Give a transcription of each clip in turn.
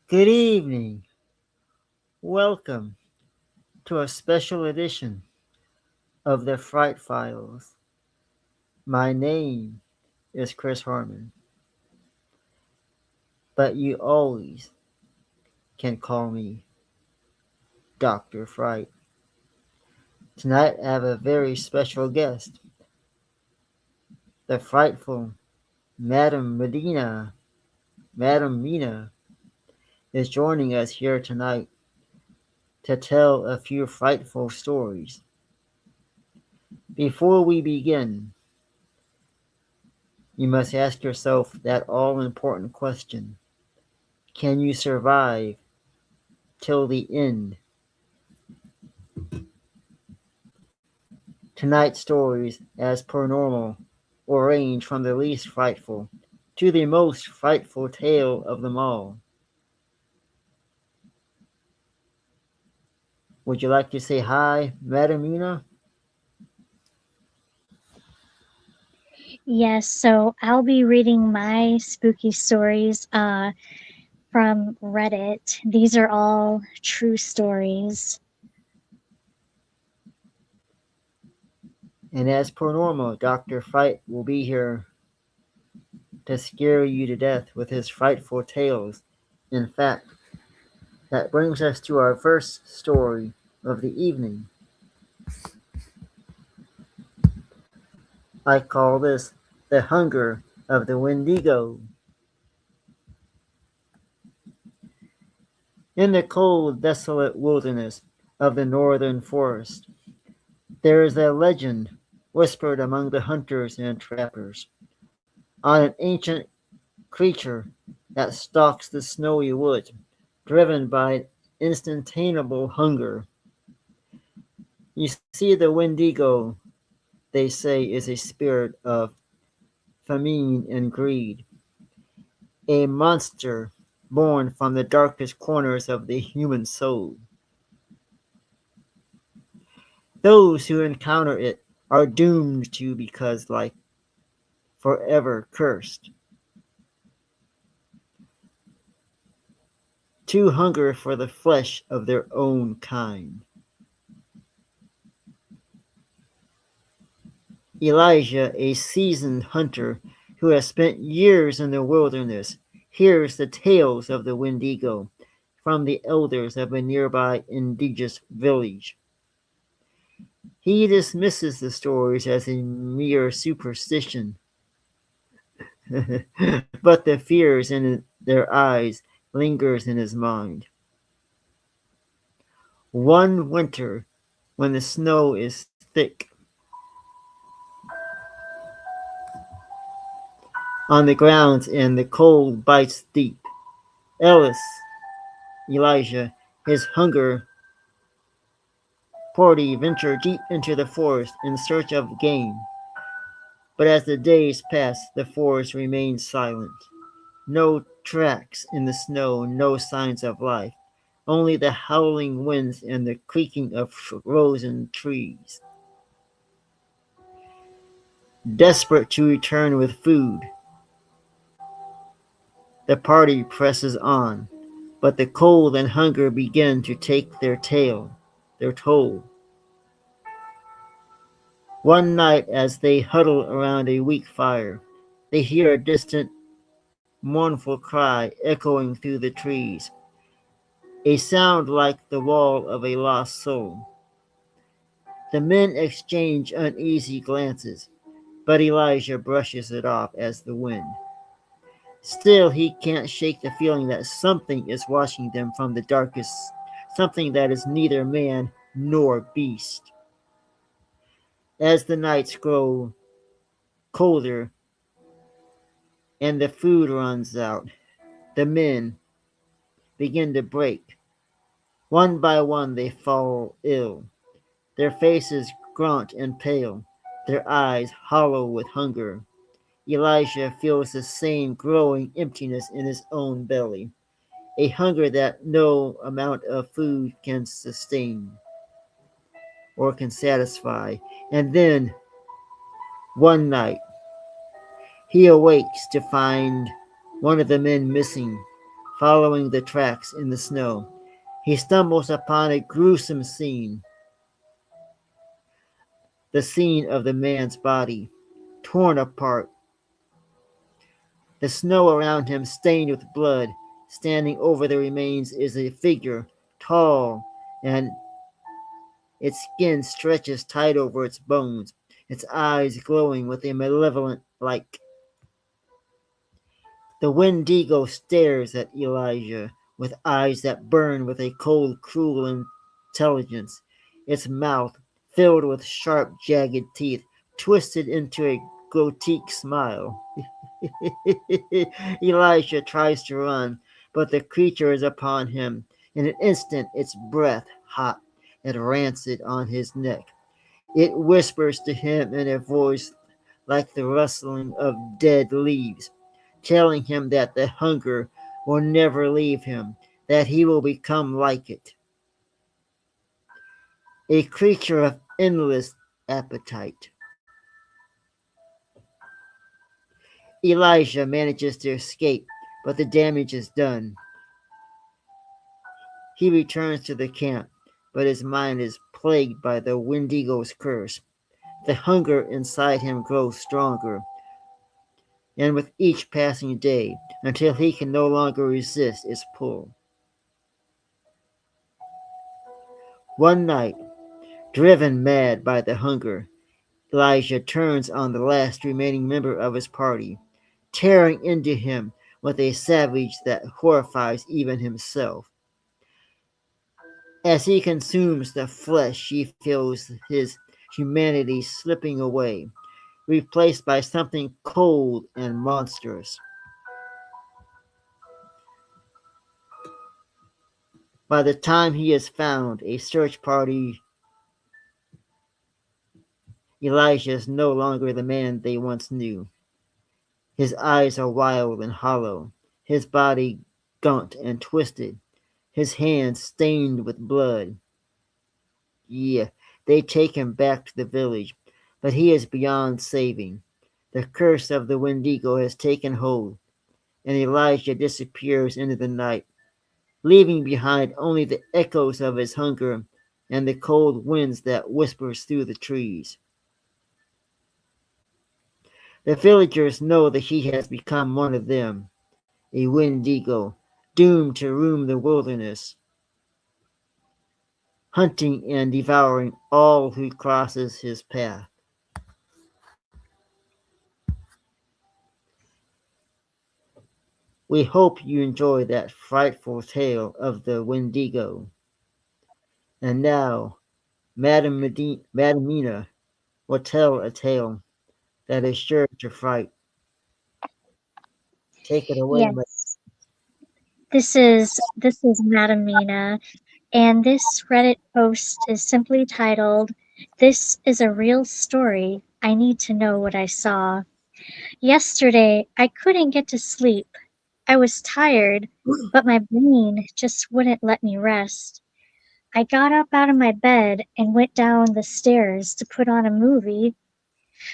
Good evening. Welcome to a special edition of the Fright Files. My name is Chris Harmon, but you always can call me Dr. Fright. Tonight I have a very special guest, the frightful Madam Medina. Madam Mina is joining us here tonight to tell a few frightful stories. Before we begin, you must ask yourself that all-important question. Can you survive till the end? Tonight's stories, as per normal, will range from the least frightful to the most frightful tale of them all. Would you like to say hi, Madam Una? Yes, so I'll be reading my spooky stories from Reddit. These are all true stories. And as per normal, Dr. Fright will be here to scare you to death with his frightful tales. In fact, that brings us to our first story of the evening. I call this The Hunger of the Wendigo. In the cold, desolate wilderness of the northern forest, there is a legend whispered among the hunters and trappers on an ancient creature that stalks the snowy woods, driven by instantaneable hunger. You see, the Wendigo, they say, is a spirit of famine and greed, a monster born from the darkest corners of the human soul. Those who encounter it are doomed to because like forever cursed. To hunger for the flesh of their own kind. Elijah, a seasoned hunter who has spent years in the wilderness, hears the tales of the Wendigo from the elders of a nearby indigenous village. He dismisses the stories as a mere superstition, but the fears in their eyes lingers in his mind. One winter, when the snow is thick on the ground and the cold bites deep, Ellis, Elijah, his hunger party venture deep into the forest in search of game. But as the days pass, the forest remains silent. No tracks in the snow, no signs of life, only the howling winds and the creaking of frozen trees. Desperate to return with food, the party presses on, but the cold and hunger begin to take their toll. One night, as they huddle around a weak fire, they hear a distant, mournful cry echoing through the trees, a sound like the wail of a lost soul. The men exchange uneasy glances, but Elijah brushes it off as the wind. Still, he can't shake the feeling that something is watching them from the darkest, something that is neither man nor beast. As the nights grow colder and the food runs out, the men begin to break. One by one they fall ill, their faces gaunt and pale, their eyes hollow with hunger. Elijah feels the same growing emptiness in his own belly, a hunger that no amount of food can sustain or can satisfy. And then, one night, he awakes to find one of the men missing, following the tracks in the snow. He stumbles upon a gruesome scene, the scene of the man's body, torn apart, the snow around him stained with blood. Standing over the remains is a figure, tall, and its skin stretches tight over its bones, its eyes glowing with a malevolent light. The Wendigo stares at Elijah with eyes that burn with a cold, cruel intelligence, its mouth, filled with sharp, jagged teeth, twisted into a grotesque smile. Elijah tries to run, but the creature is upon him. In an instant, its breath, hot and rancid on his neck. It whispers to him in a voice like the rustling of dead leaves, telling him that the hunger will never leave him, that he will become like it. A creature of endless appetite. Elijah manages to escape, but the damage is done. He returns to the camp, but his mind is plagued by the Wendigo's curse. The hunger inside him grows stronger, and with each passing day, until he can no longer resist its pull. One night, driven mad by the hunger, Elijah turns on the last remaining member of his party, tearing into him with a savage that horrifies even himself. As he consumes the flesh, he feels his humanity slipping away, replaced by something cold and monstrous. By the time he is found, a search party, Elijah is no longer the man they once knew. His eyes are wild and hollow, his body gaunt and twisted, his hands stained with blood. Yeah, they take him back to the village, but he is beyond saving. The curse of the Wendigo has taken hold, and Elijah disappears into the night, leaving behind only the echoes of his hunger and the cold winds that whispers through the trees. The villagers know that he has become one of them, a Wendigo, doomed to roam the wilderness, hunting and devouring all who crosses his path. We hope you enjoy that frightful tale of the Wendigo. And now, Madam Mina will tell a tale that is sure to fright. Take it away, Yes, this is Madam Mina, and this Reddit post is simply titled, "This is a real story. I need to know what I saw." Yesterday, I couldn't get to sleep. I was tired, but my brain just wouldn't let me rest. I got up out of my bed and went down the stairs to put on a movie,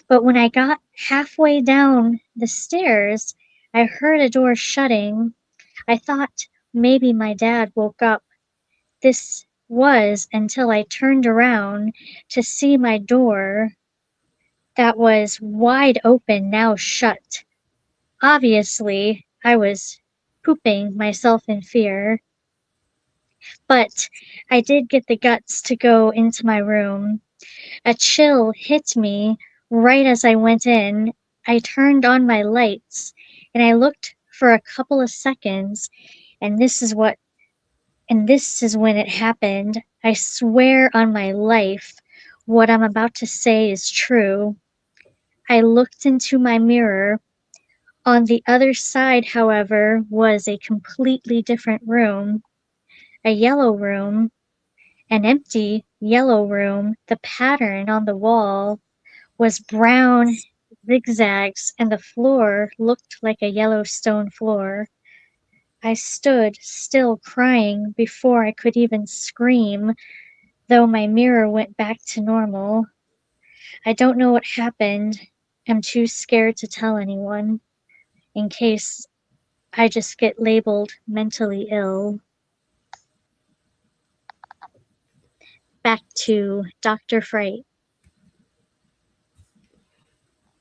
but when I got halfway down the stairs, I heard a door shutting. I thought maybe my dad woke up. This was until I turned around to see my door that was wide open now shut. Obviously, I was pooping myself in fear, but I did get the guts to go into my room. A chill hit me right as I went in. I turned on my lights and I looked for a couple of seconds, and this is when it happened. I swear on my life, what I'm about to say is true. I looked into my mirror. On the other side, however, was a completely different room, a yellow room, an empty yellow room. The pattern on the wall was brown zigzags, and the floor looked like a yellow stone floor. I stood still crying before I could even scream, though my mirror went back to normal. I don't know what happened. I'm too scared to tell anyone, in case I just get labeled mentally ill. Back to Dr. Fright.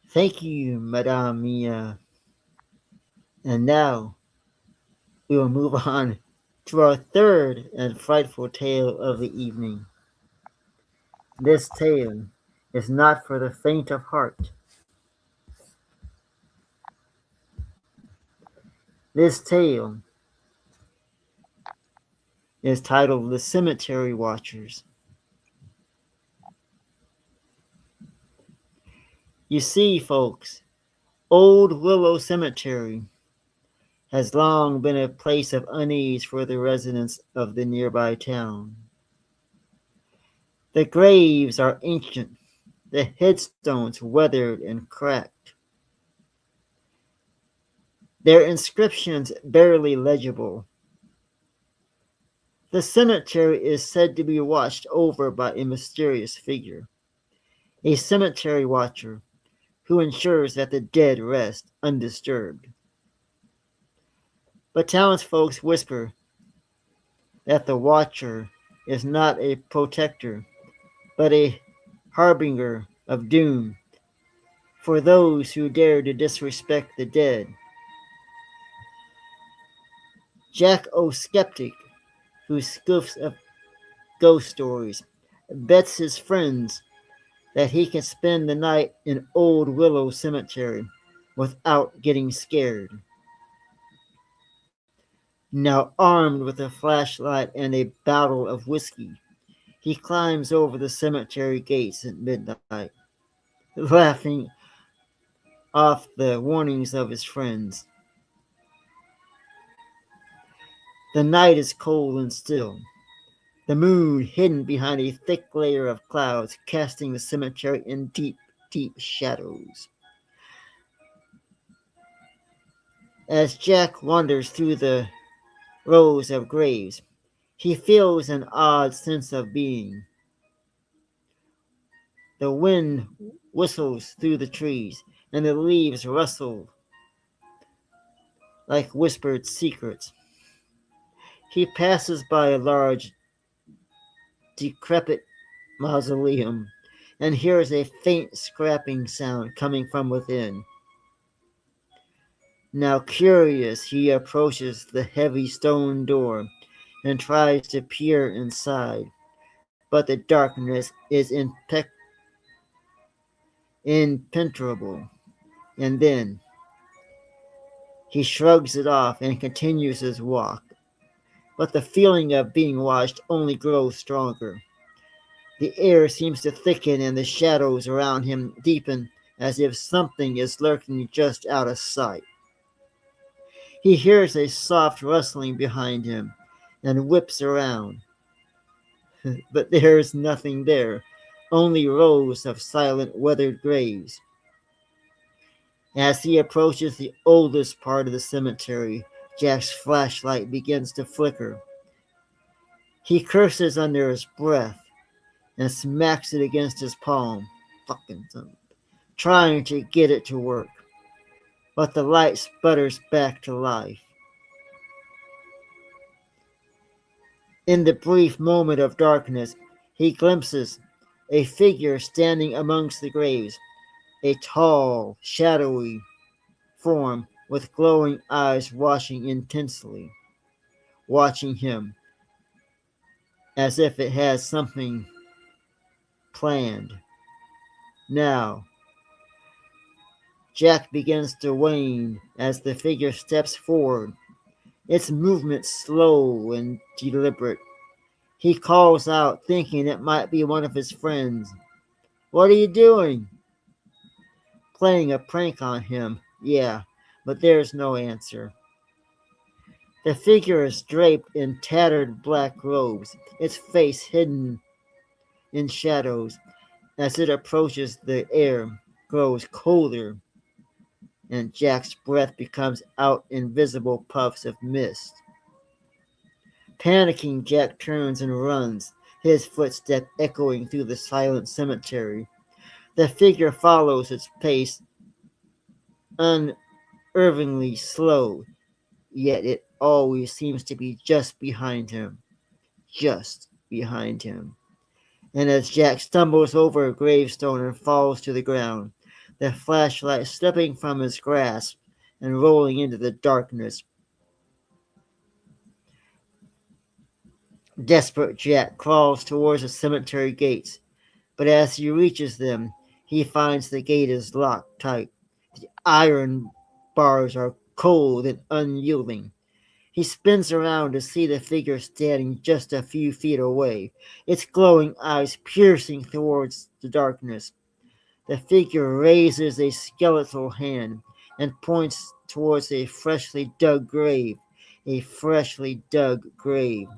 Thank you, Madame Mia. And now we will move on to our third and frightful tale of the evening. This tale is not for the faint of heart. This tale is titled The Cemetery Watchers. You see, folks, Old Willow Cemetery has long been a place of unease for the residents of the nearby town. The graves are ancient, the headstones weathered and cracked, their inscriptions barely legible. The cemetery is said to be watched over by a mysterious figure, a cemetery watcher who ensures that the dead rest undisturbed. But townsfolk whisper that the watcher is not a protector, but a harbinger of doom for those who dare to disrespect the dead. Jack O. Skeptic, who scoffs at ghost stories, bets his friends that he can spend the night in Old Willow Cemetery without getting scared. Now armed with a flashlight and a bottle of whiskey, he climbs over the cemetery gates at midnight, laughing off the warnings of his friends. The night is cold and still, the moon hidden behind a thick layer of clouds, casting the cemetery in deep, deep shadows. As Jack wanders through the rows of graves, he feels an odd sense of being. The wind whistles through the trees, and the leaves rustle like whispered secrets. He passes by a large, decrepit mausoleum and hears a faint scraping sound coming from within. Now curious, he approaches the heavy stone door and tries to peer inside, but the darkness is impenetrable. And then he shrugs it off and continues his walk. But the feeling of being watched only grows stronger. The air seems to thicken and the shadows around him deepen as if something is lurking just out of sight. He hears a soft rustling behind him and whips around. But there is nothing there, only rows of silent, weathered graves. As he approaches the oldest part of the cemetery, Jack's flashlight begins to flicker. He curses under his breath and smacks it against his palm, fucking thumb, trying to get it to work. But the light sputters back to life. In the brief moment of darkness, he glimpses a figure standing amongst the graves, a tall, shadowy form with glowing eyes watching him as if it has something planned. Now, Jack begins to wane as the figure steps forward, its movement slow and deliberate. He calls out, thinking it might be one of his friends. "What are you doing?" Playing a prank on him, yeah, but there's no answer. The figure is draped in tattered black robes, its face hidden in shadows. As it approaches, the air grows colder, and Jack's breath becomes out invisible puffs of mist. Panicking, Jack turns and runs, his footsteps echoing through the silent cemetery. The figure follows its pace, unerringly slow, yet it always seems to be just behind him. Just behind him. And as Jack stumbles over a gravestone and falls to the ground, the flashlight slipping from his grasp and rolling into the darkness, desperate Jack crawls towards the cemetery gates, but as he reaches them, he finds the gate is locked tight. The iron bars are cold and unyielding. He spins around to see the figure standing just a few feet away, its glowing eyes piercing towards the darkness. The figure raises a skeletal hand and points towards a freshly dug grave. A freshly dug grave.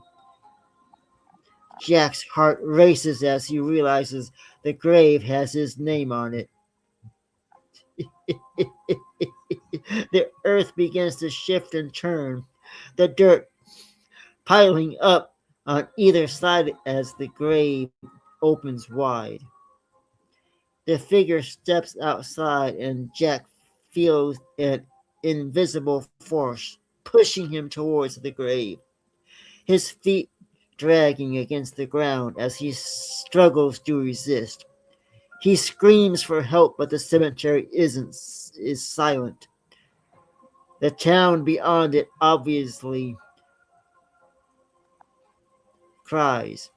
Jack's heart races as he realizes the grave has his name on it. The earth begins to shift and turn, the dirt piling up on either side as the grave opens wide. The figure steps outside, and Jack feels an invisible force pushing him towards the grave, his feet dragging against the ground as he struggles to resist. He screams for help, but the cemetery is silent. The town beyond it obviously cries.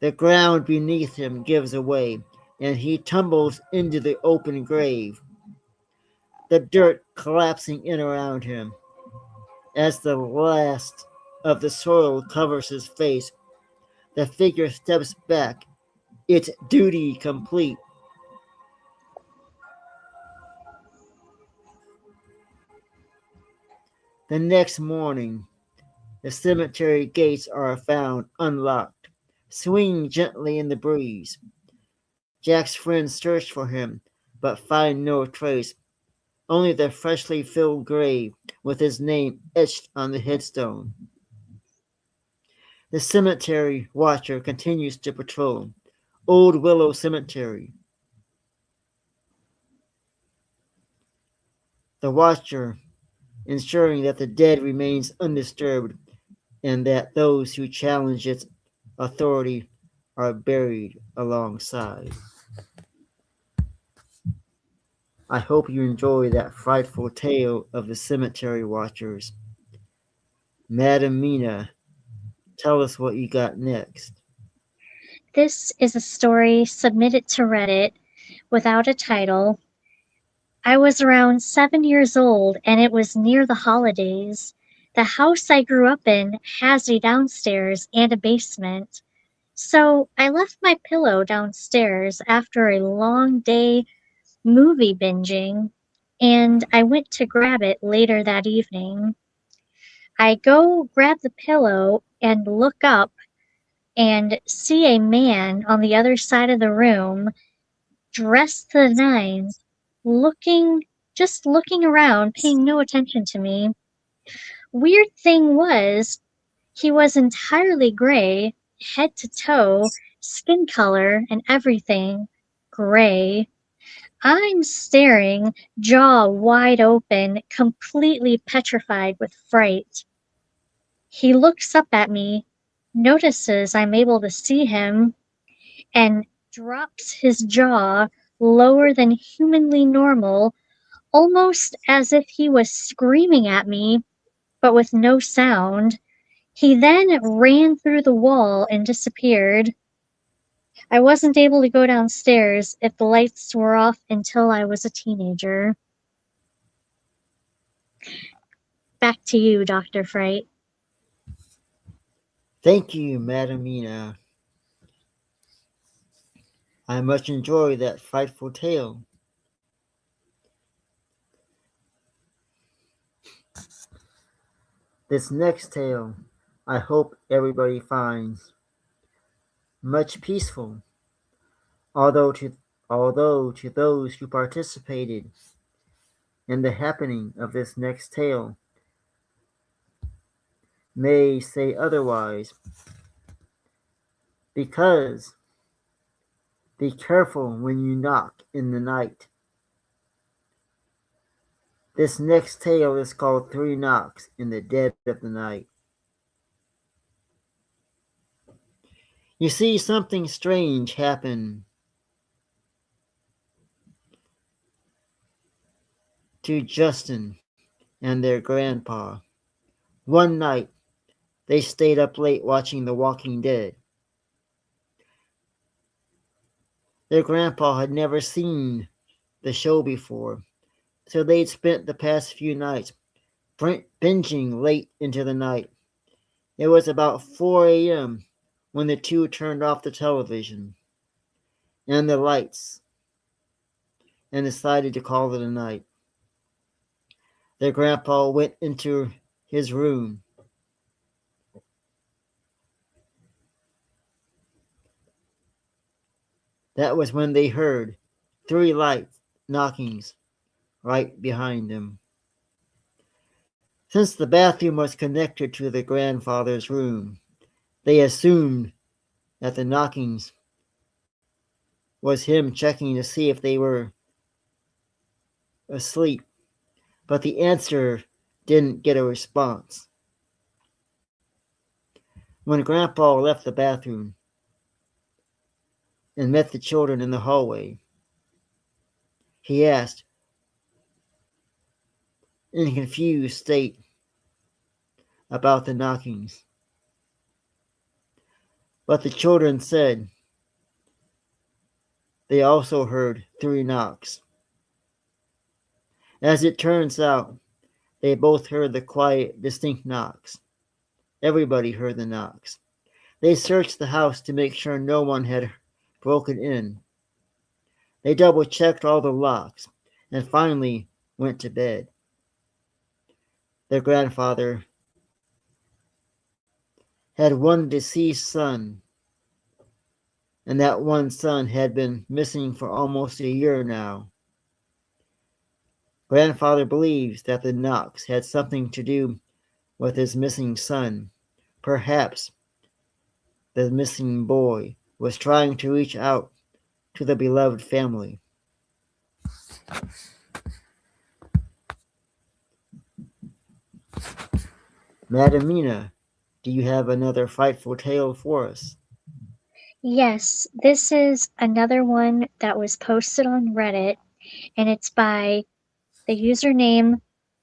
The ground beneath him gives away, and he tumbles into the open grave, the dirt collapsing in around him. As the last of the soil covers his face, the figure steps back, its duty complete. The next morning, the cemetery gates are found unlocked, swinging gently in the breeze. Jack's friends search for him, but find no trace, only the freshly filled grave with his name etched on the headstone. The cemetery watcher continues to patrol Old Willow Cemetery. The watcher ensuring that the dead remains undisturbed and that those who challenge its authority are buried alongside. I hope you enjoy that frightful tale of the cemetery watchers. Madam Mina, tell us what you got next. This is a story submitted to Reddit without a title. I was around 7 years old and it was near the holidays. The house I grew up in has a downstairs and a basement. So I left my pillow downstairs after a long day movie binging, and I went to grab it later that evening. I go grab the pillow and look up and see a man on the other side of the room, dressed to the nines, just looking around, paying no attention to me. Weird thing was, he was entirely gray, head to toe, skin color and everything gray. I'm staring, jaw wide open, completely petrified with fright. He looks up at me, notices I'm able to see him, and drops his jaw lower than humanly normal, almost as if he was screaming at me, but with no sound. He then ran through the wall and disappeared. I wasn't able to go downstairs if the lights were off until I was a teenager. Back to you, Dr. Fright. Thank you, Madam Mina. I much enjoy that frightful tale. This next tale, I hope everybody finds much peaceful, although to those who participated in the happening of this next tale may say otherwise, because be careful when you knock in the night. This next tale is called Three Knocks in the Dead of the Night. You see, something strange happened to Justin and their grandpa. One night, they stayed up late watching The Walking Dead. Their grandpa had never seen the show before, so they'd spent the past few nights binging late into the night. It was about 4 a.m. when the two turned off the television and the lights and decided to call it a night. Their grandpa went into his room. That was when they heard 3 light knockings right behind them. Since the bathroom was connected to the grandfather's room, they assumed that the knockings was him checking to see if they were asleep, but the answer didn't get a response. When Grandpa left the bathroom and met the children in the hallway, he asked, in a confused state, about the knockings. But the children said they also heard 3 knocks. As it turns out, they both heard the quiet, distinct knocks. Everybody heard the knocks. They searched the house to make sure no one had broken in. They double-checked all the locks and finally went to bed. Their grandfather had one deceased son, and that one son had been missing for almost a year now. Grandfather believes that the knocks had something to do with his missing son. Perhaps the missing boy was trying to reach out to the beloved family. Madam Mina, do you have another frightful tale for us? Yes, this is another one that was posted on Reddit, and it's by the username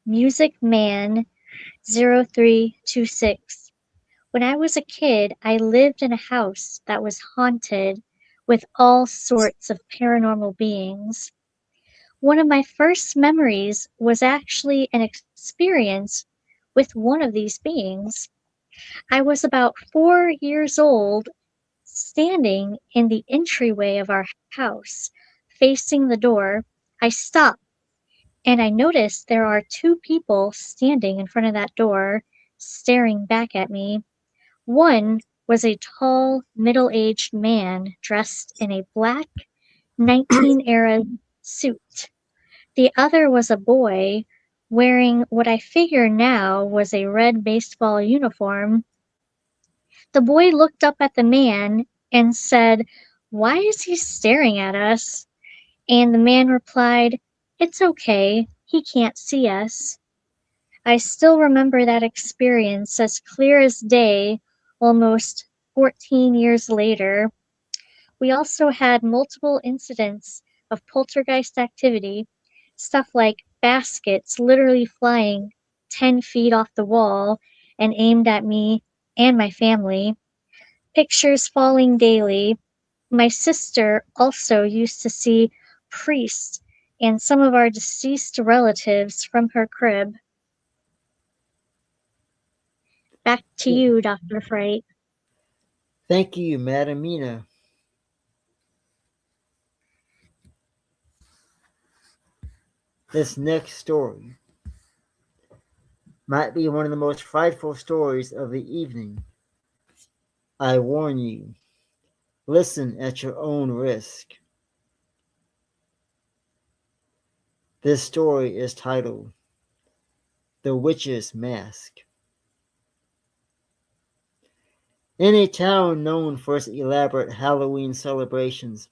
musicman0326. When I was a kid, I lived in a house that was haunted with all sorts of paranormal beings. One of my first memories was actually an experience with one of these beings. I was about 4 years old, standing in the entryway of our house, facing the door. I stopped and I noticed there are two people standing in front of that door, staring back at me. One was a tall, middle-aged man dressed in a black 19-era suit. The other was a boy wearing what I figure now was a red baseball uniform. The boy looked up at the man and said, "Why is he staring at us?" And the man replied, "It's okay, he can't see us." I still remember that experience as clear as day, almost 14 years later. We also had multiple incidents of poltergeist activity, stuff like baskets literally flying 10 feet off the wall and aimed at me and my family, pictures falling daily. My sister also used to see priests and some of our deceased relatives from her crib. Back to you, Dr. Fright. Thank you, Madam Mina. This next story might be one of the most frightful stories of the evening. I warn you, listen at your own risk. This story is titled The Witch's Mask. In a town known for its elaborate Halloween celebrations,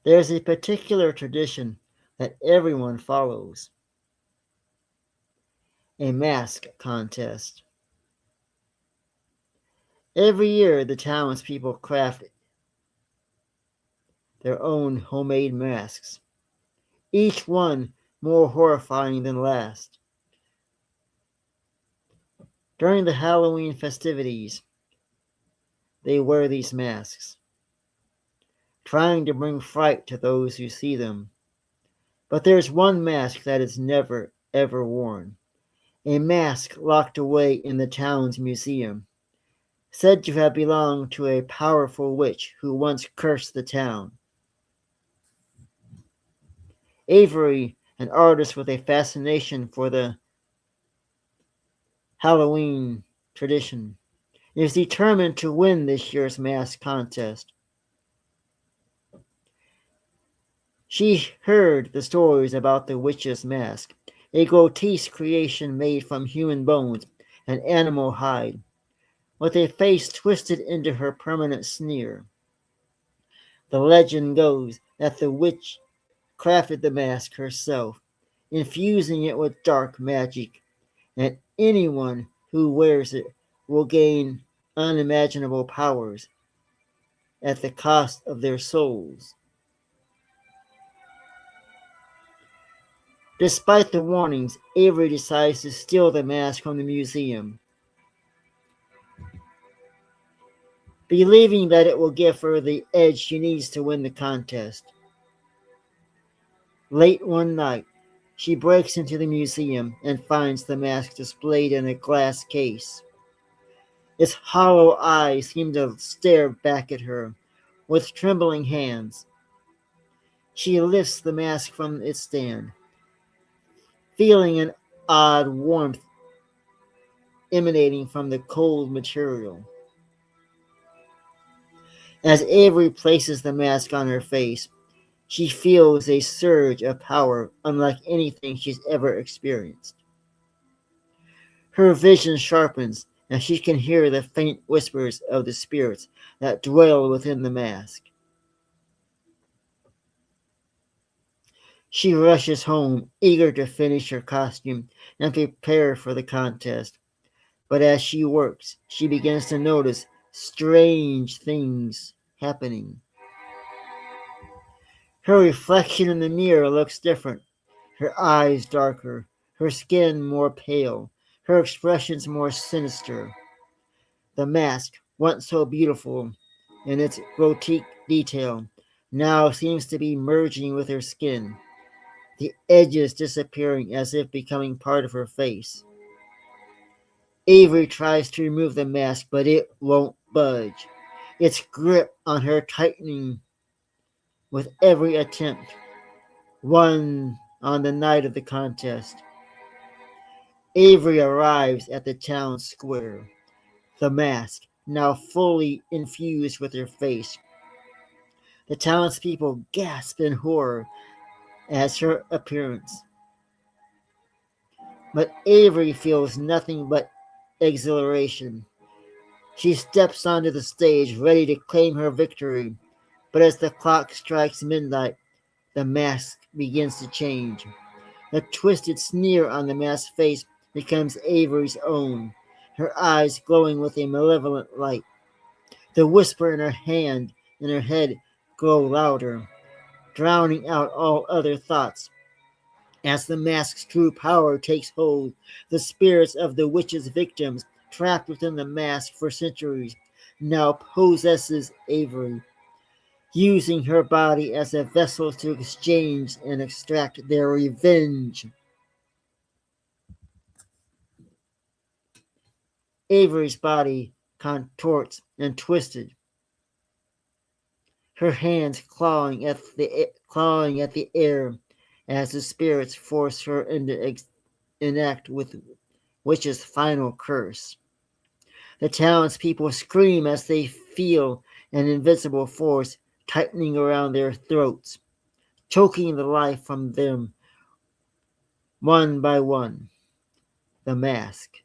there's a particular tradition that everyone follows. A mask contest. Every year, the townspeople craft their own homemade masks, each one more horrifying than last. During the Halloween festivities, they wear these masks, trying to bring fright to those who see them. But there's one mask that is never, ever worn. A mask locked away in the town's museum, said to have belonged to a powerful witch who once cursed the town. Avery, an artist with a fascination for the Halloween tradition, is determined to win this year's mask contest. She heard the stories about the witch's mask, a grotesque creation made from human bones and animal hide, with a face twisted into her permanent sneer. The legend goes that the witch crafted the mask herself, infusing it with dark magic, and anyone who wears it will gain unimaginable powers at the cost of their souls. Despite the warnings, Avery decides to steal the mask from the museum, believing that it will give her the edge she needs to win the contest. Late one night, she breaks into the museum and finds the mask displayed in a glass case. Its hollow eyes seem to stare back at her with trembling hands. She lifts the mask from its stand, feeling an odd warmth emanating from the cold material. As Avery places the mask on her face, she feels a surge of power unlike anything she's ever experienced. Her vision sharpens, and she can hear the faint whispers of the spirits that dwell within the mask. She rushes home, eager to finish her costume and prepare for the contest. But as she works, she begins to notice strange things happening. Her reflection in the mirror looks different, her eyes darker, her skin more pale, her expressions more sinister. The mask, once so beautiful in its grotesque detail, now seems to be merging with her skin, the edges disappearing as if becoming part of her face. Avery tries to remove the mask, but it won't budge, its grip on her tightening with every attempt. One on the night of the contest, Avery arrives at the town square, the mask now fully infused with her face. The townspeople gasp in horror at her appearance, but Avery feels nothing but exhilaration. She steps onto the stage, ready to claim her victory, but as the clock strikes midnight, the mask begins to change. The twisted sneer on the mask's face becomes Avery's own, her eyes glowing with a malevolent light. The whisper in her head grow louder, drowning out all other thoughts. As the mask's true power takes hold, the spirits of the witch's victims, trapped within the mask for centuries, now possesses Avery, using her body as a vessel to exchange and extract their revenge. Avery's body contorts and twisted, her hands clawing at the air as the spirits force her into enact with Witch's final curse. The townspeople scream as they feel an invisible force tightening around their throats, choking the life from them one by one. The mask,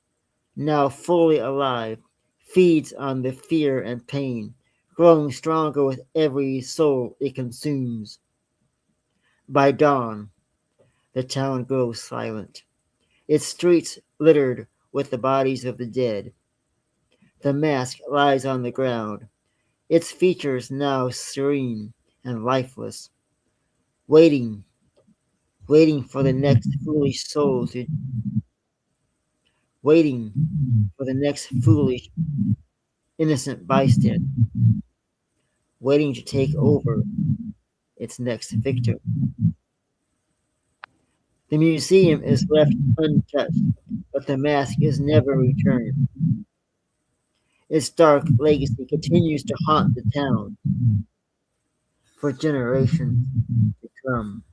now fully alive, feeds on the fear and pain, growing stronger with every soul it consumes. By dawn, The town grows silent, its streets littered with the bodies of the dead. The mask lies on the ground, its features now serene and lifeless, waiting, waiting for the next foolish soul to, waiting for the next foolish, innocent bystander, waiting to take over its next victim. The museum is left untouched, but the mask is never returned. Its dark legacy continues to haunt the town for generations to come.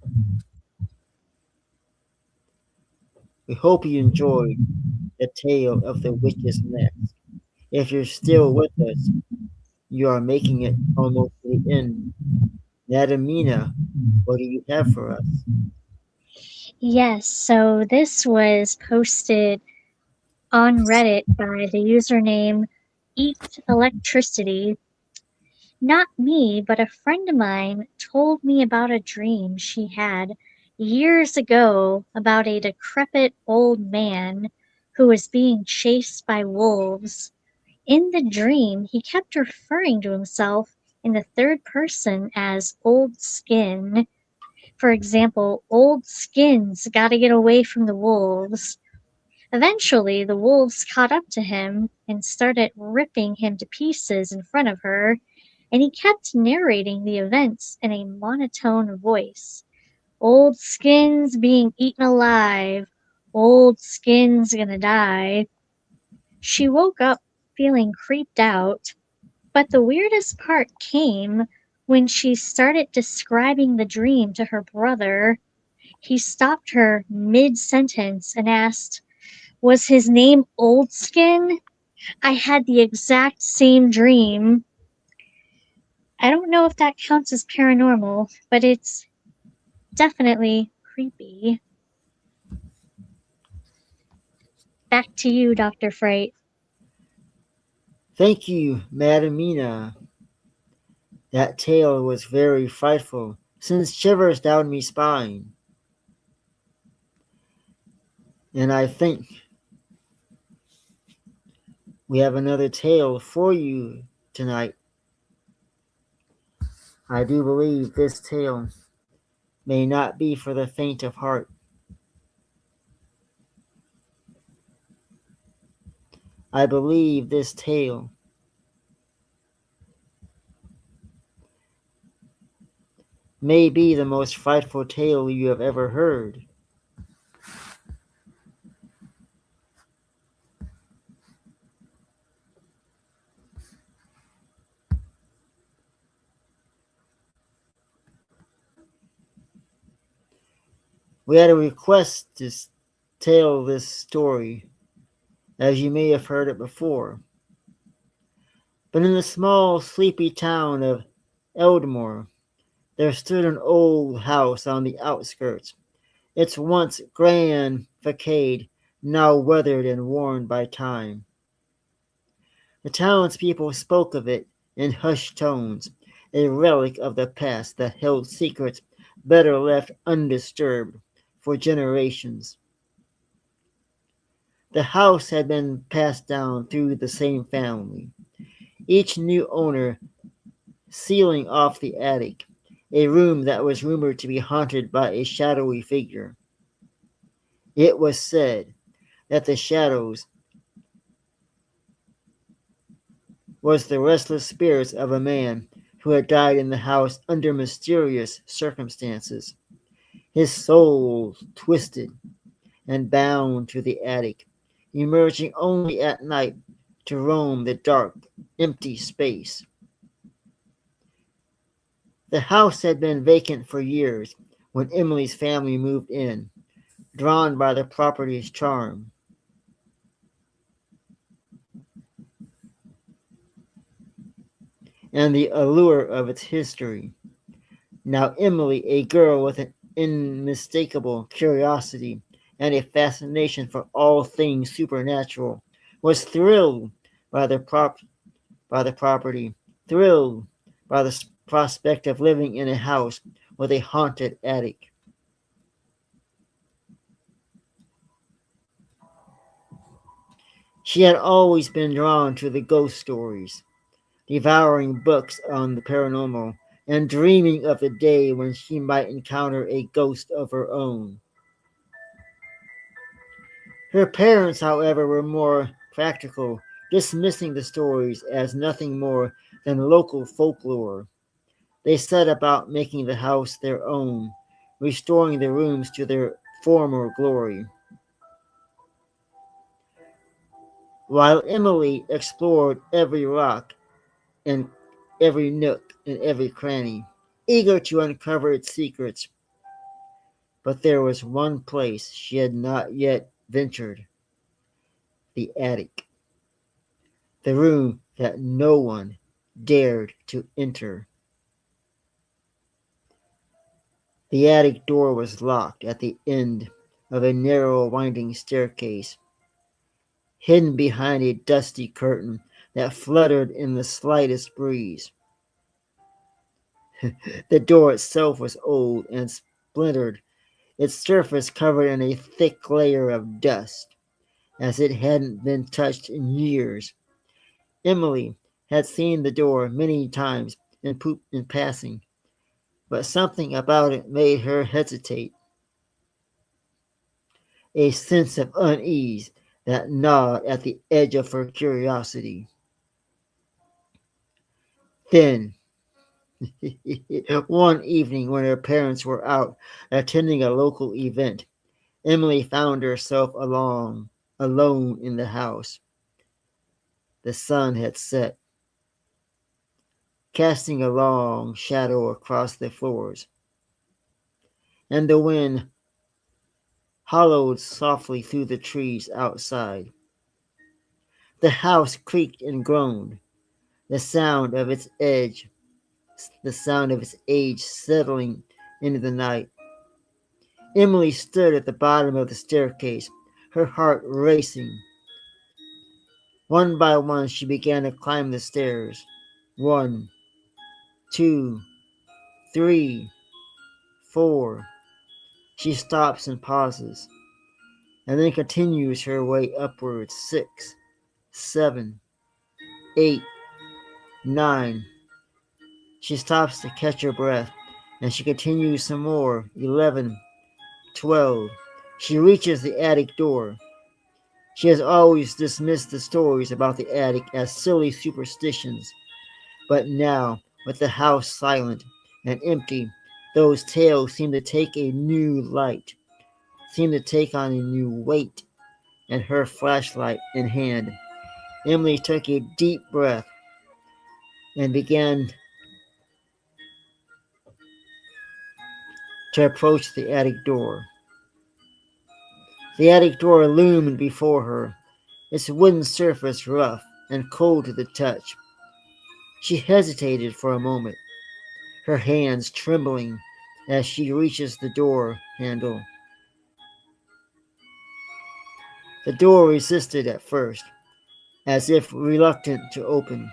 We hope you enjoyed the tale of the witch's mask. If you're still with us, you are making it almost to the end. Nadamina, what do you have for us? Yes, so this was posted on Reddit by the username Eat Electricity. Not me, but a friend of mine told me about a dream she had years ago about a decrepit old man who was being chased by wolves. In the dream, he kept referring to himself in the third person as Old Skin. For example, Old Skin's gotta get away from the wolves. Eventually, the wolves caught up to him and started ripping him to pieces in front of her, and he kept narrating the events in a monotone voice. Old Skin's being eaten alive. Old Skin's gonna die. She woke up feeling creeped out, but the weirdest part came when she started describing the dream to her brother. He stopped her mid sentence and asked, "Was his name Old Skin? I had the exact same dream." I don't know if that counts as paranormal, but it's definitely creepy. Back to you, Dr. Fright. Thank you, Madamina. That tale was very frightful, sends shivers down me spine. And I think we have another tale for you tonight. I do believe this tale may not be for the faint of heart. I believe this tale may be the most frightful tale you have ever heard. We had a request to tell this story, as you may have heard it before. But in the small, sleepy town of Eldmore, there stood an old house on the outskirts, its once grand facade now weathered and worn by time. The townspeople spoke of it in hushed tones, a relic of the past that held secrets better left undisturbed for generations. The house had been passed down through the same family, each new owner sealing off the attic, a room that was rumored to be haunted by a shadowy figure. It was said that the shadows was the restless spirits of a man who had died in the house under mysterious circumstances, his soul twisted and bound to the attic, emerging only at night to roam the dark, empty space. The house had been vacant for years when Emily's family moved in, drawn by the property's charm. And the allure of its history. Now Emily, a girl with an unmistakable curiosity and a fascination for all things supernatural, was thrilled by by the property, thrilled by the prospect of living in a house with a haunted attic. She had always been drawn to the ghost stories, devouring books on the paranormal and dreaming of the day when she might encounter a ghost of her own. Her parents, however, were more practical, dismissing the stories as nothing more than local folklore. They set about making the house their own, restoring the rooms to their former glory. While Emily explored every rock and every nook and every cranny, eager to uncover its secrets, but there was one place she had not yet ventured: the attic, the room that no one dared to enter. The attic door was locked at the end of a narrow winding staircase, hidden behind a dusty curtain that fluttered in the slightest breeze. The door itself was old and splintered, its surface covered in a thick layer of dust, as it hadn't been touched in years. Emily had seen the door many times in passing, but something about it made her hesitate, a sense of unease that gnawed at the edge of her curiosity. Then, one evening when her parents were out attending a local event, Emily found herself alone in the house. The sun had set, casting a long shadow across the floors, and the wind hollowed softly through the trees outside. The house creaked and groaned, the sound of its age settling into the night. Emily stood at the bottom of the staircase, her heart racing. One by one she began to climb the stairs. 1, 2, 3, 4. She stops and pauses, and then continues her way upwards. 6, 7, 8, 9. She stops to catch her breath, and she continues some more. 11, 12. She reaches the attic door. She has always dismissed the stories about the attic as silly superstitions, but now, with the house silent and empty, those tales seem to take a new light, seem to take on a new weight, and her flashlight in hand, Emily took a deep breath and began to approach the attic door. The attic door loomed before her, its wooden surface rough and cold to the touch. She hesitated for a moment, her hands trembling as she reaches the door handle. The door resisted at first, as if reluctant to open,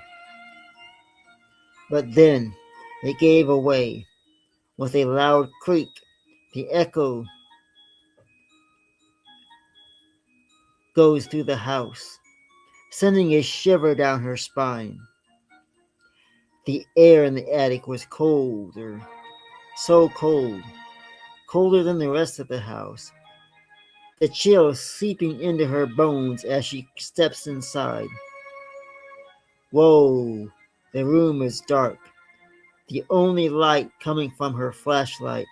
but then it gave away. With a loud creak, the echo goes through the house, sending a shiver down her spine. The air in the attic was colder, so cold, colder than the rest of the house. The chill seeping into her bones as she steps inside. Whoa, the room is dark, the only light coming from her flashlight.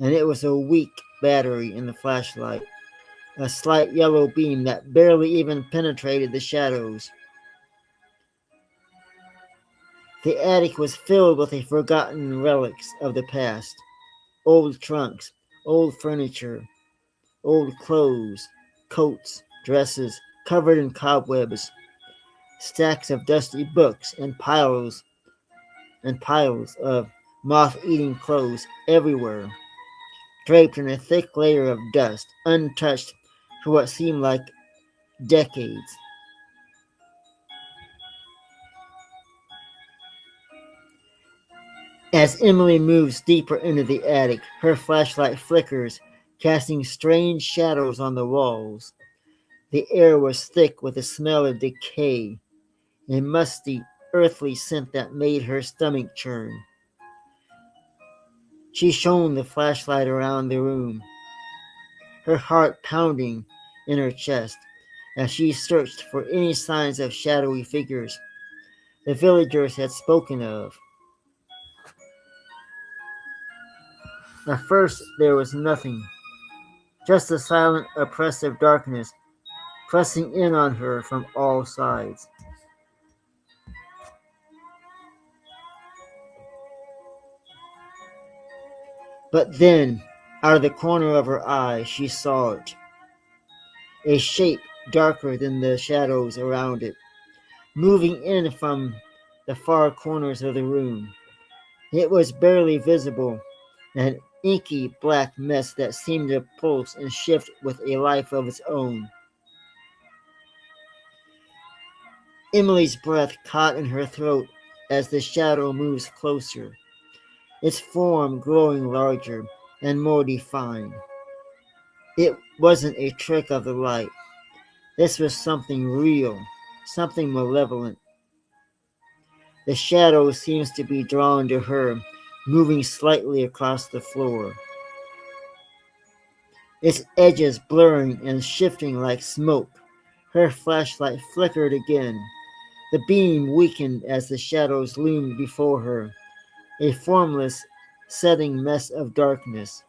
And it was a weak battery in the flashlight, a slight yellow beam that barely even penetrated the shadows. The attic was filled with the forgotten relics of the past: old trunks, old furniture, old clothes, coats, dresses covered in cobwebs, stacks of dusty books, and piles of moth-eating clothes everywhere, draped in a thick layer of dust, untouched for what seemed like decades. As Emily moves deeper into the attic, her flashlight flickers, casting strange shadows on the walls. The air was thick with the smell of decay, a musty, earthly scent that made her stomach churn. She shone the flashlight around the room, her heart pounding in her chest as she searched for any signs of shadowy figures the villagers had spoken of. At first there was nothing, just a silent, oppressive darkness pressing in on her from all sides. But then, out of the corner of her eye, she saw it. A shape darker than the shadows around it, moving in from the far corners of the room. It was barely visible, an inky black mess that seemed to pulse and shift with a life of its own. Emily's breath caught in her throat as the shadow moves closer, its form growing larger and more defined. It wasn't a trick of the light. This was something real, something malevolent. The shadow seems to be drawn to her, moving slightly across the floor, its edges blurring and shifting like smoke. Her flashlight flickered again. The beam weakened as the shadows loomed before her, a formless, setting mess of darkness.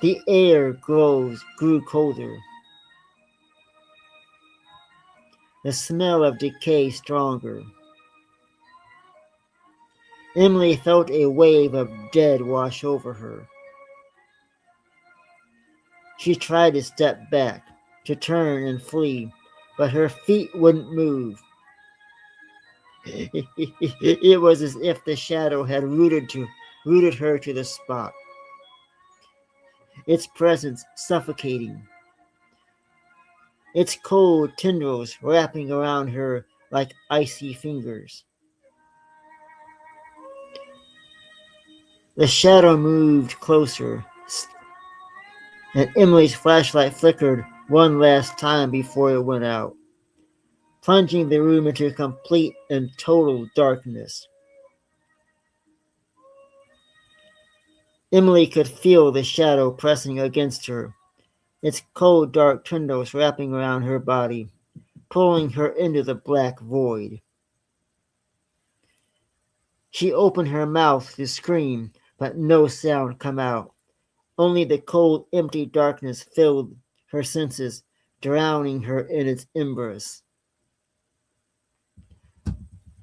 The air grew colder, the smell of decay stronger. Emily felt a wave of dread wash over her. She tried to step back, to turn and flee, but her feet wouldn't move. It was as if the shadow had rooted her to the spot, its presence suffocating, its cold tendrils wrapping around her like icy fingers. The shadow moved closer, and Emily's flashlight flickered one last time before it went out, plunging the room into complete and total darkness. Emily could feel the shadow pressing against her, its cold dark tendrils wrapping around her body, pulling her into the black void. She opened her mouth to scream, but no sound came out. Only the cold, empty darkness filled her senses, drowning her in its embrace.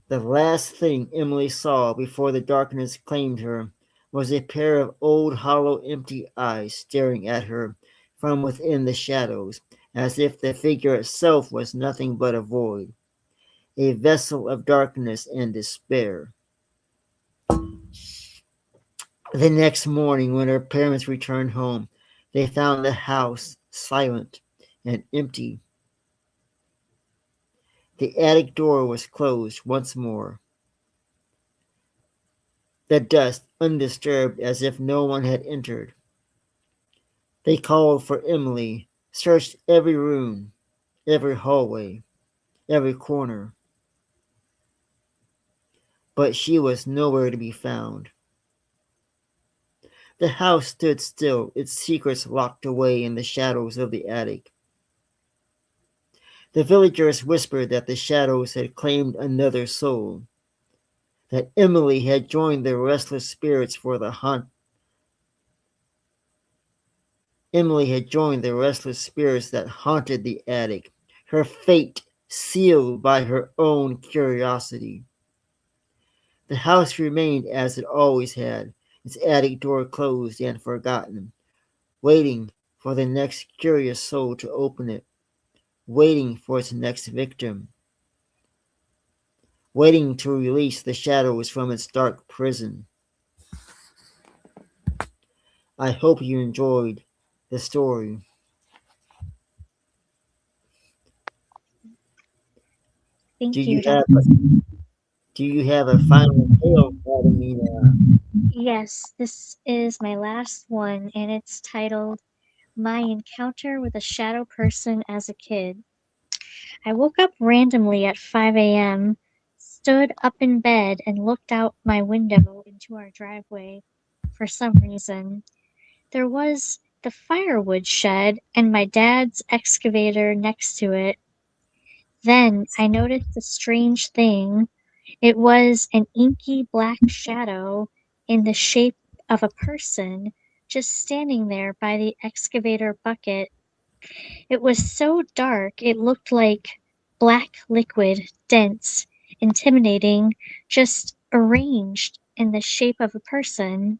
The last thing Emily saw before the darkness claimed her was a pair of old, hollow, empty eyes staring at her from within the shadows, as if the figure itself was nothing but a void, a vessel of darkness and despair. The next morning, when her parents returned home, they found the house silent and empty. The attic door was closed once more, the dust undisturbed as if no one had entered. They called for Emily, searched every room, every hallway, every corner, but she was nowhere to be found. The house stood still, its secrets locked away in the shadows of the attic. The villagers whispered that the shadows had claimed another soul, that Emily had joined the restless spirits for the hunt. Emily had joined the restless spirits that haunted the attic, her fate sealed by her own curiosity. The house remained as it always had, its attic door closed and forgotten, waiting for the next curious soul to open it, waiting for its next victim, waiting to release the shadows from its dark prison. I hope you enjoyed the story. Do Thank you, you Dr. have do you have a final tale, Vladimir? Yes, this is my last one, and it's titled My Encounter with a Shadow Person as a Kid. I woke up randomly at 5 a.m., stood up in bed, and looked out my window into our driveway for some reason. There was the firewood shed and my dad's excavator next to it. Then I noticed a strange thing. It was an inky black shadow in the shape of a person just standing there by the excavator bucket. It was so dark it looked like black liquid, dense, intimidating, just arranged in the shape of a person.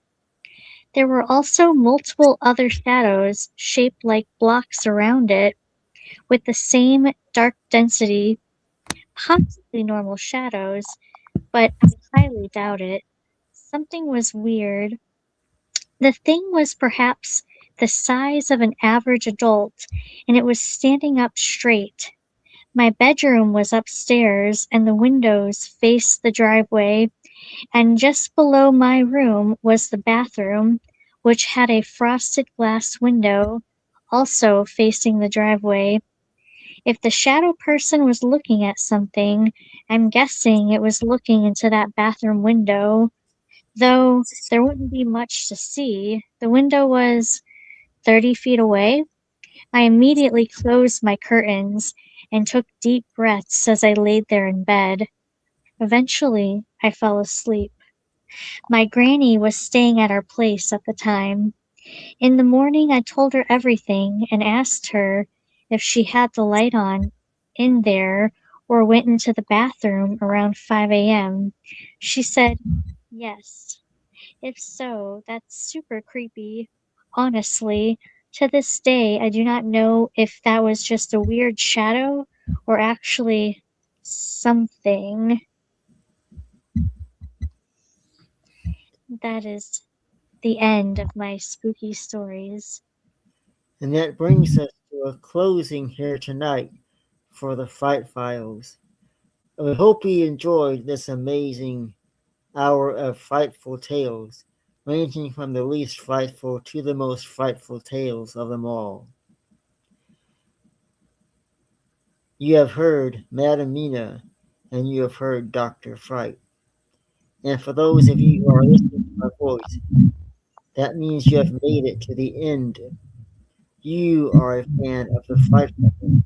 There were also multiple other shadows shaped like blocks around it, with the same dark density, possibly normal shadows, but I highly doubt it. Something was weird. The thing was perhaps the size of an average adult, and it was standing up straight. My bedroom was upstairs, and the windows faced the driveway, and just below my room was the bathroom, which had a frosted glass window, also facing the driveway. If the shadow person was looking at something, I'm guessing it was looking into that bathroom window, though there wouldn't be much to see. The window was 30 feet away. I immediately closed my curtains and took deep breaths as I laid there in bed. Eventually, I fell asleep. My granny was staying at our place at the time. In the morning, I told her everything and asked her if she had the light on in there or went into the bathroom around 5 a.m. She said yes. If so, that's super creepy. Honestly, to this day, I do not know if that was just a weird shadow or actually something. That is the end of my spooky stories. And that brings us to a closing here tonight for the Fright Files. We hope you enjoyed this amazing hour of frightful tales, ranging from the least frightful to the most frightful tales of them all. You have heard Madam Mina, and you have heard Dr. Fright. And for those of you who are listening to my voice, that means you have made it to the end. You are a fan of the Fright Files.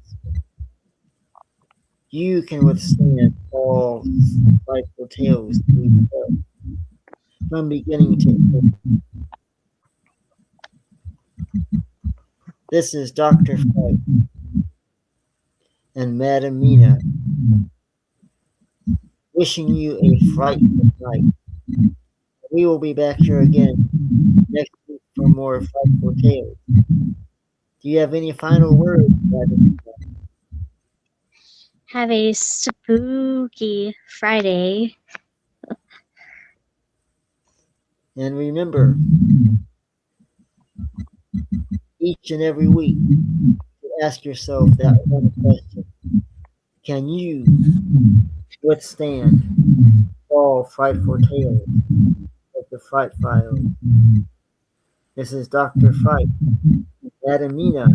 You can withstand all frightful tales we tell, from beginning to end. This is Dr. Fright and Madam Mina wishing you a frightful night. We will be back here again next week for more frightful tales. Do you have any final words, Madam Mina? Have a spooky Friday. And remember, each and every week, to ask yourself that one question. Can you withstand all frightful tales of the Fright Files? This is Dr. Fright, Madam Mina,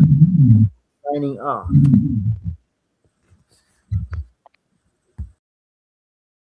signing off.